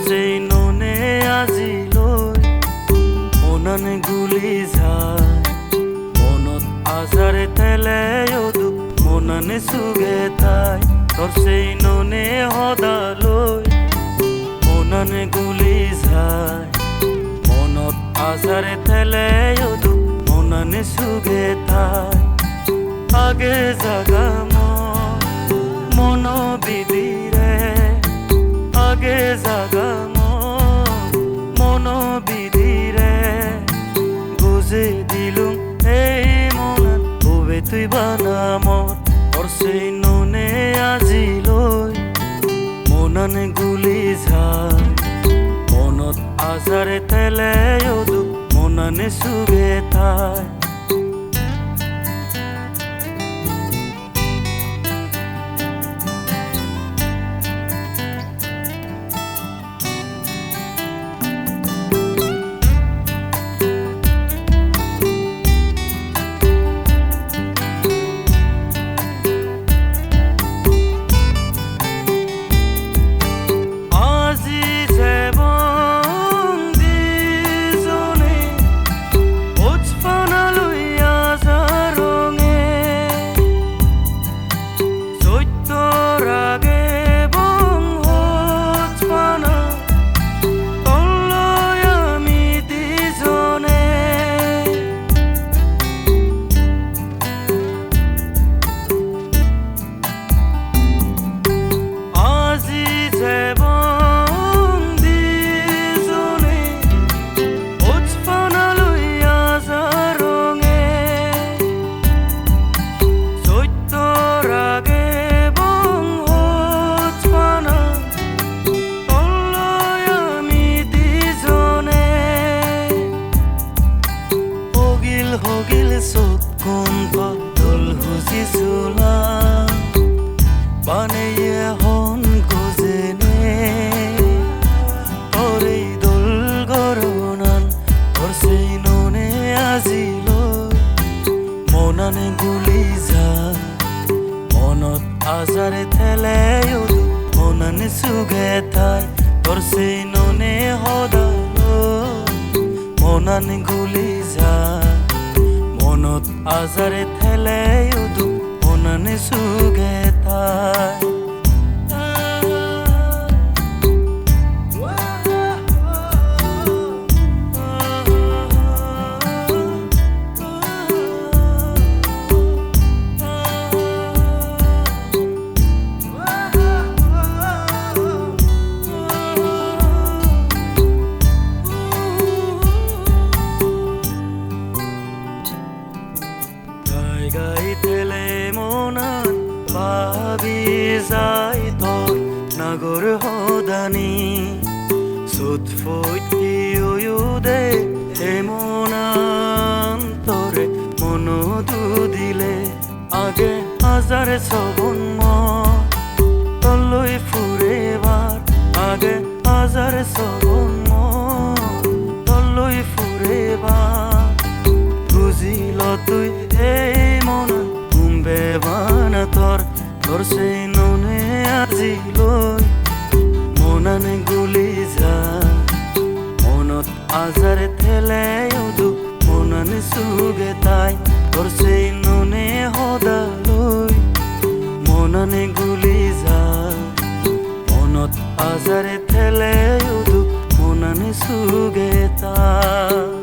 সেই ননে আজিলৈ মননে গুলি যায় মনত আজাৰে তেলেও দুখ মননে চুগে তাই সেই ননে সদালৈ মননে গুলি যায় মনত আজাৰে তেলেও দুখ মননে চুগে তাই আগে জাগা মন বিধিৰে আগে জাগা মন বিধিৰে বুজি দিলুম এই মনত হবে তুই বানামত সেই ননে আজিলৈ মননে গুলি যায় মনত আজাৰে তেলেও দুখ মননে চুগে তাই হগিল চকুন পদল হুজি চোলা বানেয়ে হন গজেনে তোর এই দোল গরনান তোর সেই ননে আজিলৈ মননে গুলি যায় মনত আজাৰে তেলেও মননে চুগে তাই তোৰ সেই ননে সদালৈ মননে গুলি যায় মনত আজাৰে তেলেও দুখ মননে চুগে তাই গাইতেলে মনান ভাবি যায় তোর নাগর হদানি সুত ফৈতি দে হে মনান তোরে মনো দু দিলে আগে হাজারে সবন তলৈ ফুৰেবাৰ আগে হাজাৰে সবন তলৈ ফুৰেবাৰ বুজিল তুই তোৰ সেই ননে আজিলৈ মননে গুলি যায় মনত আজাৰে তেলেও দুখ মননে চুগে তাই তোৰ সেই ননে সদালৈ মননে গুলি যায় মনত আজাৰে তেলেও দুখ মননে চুগে তাই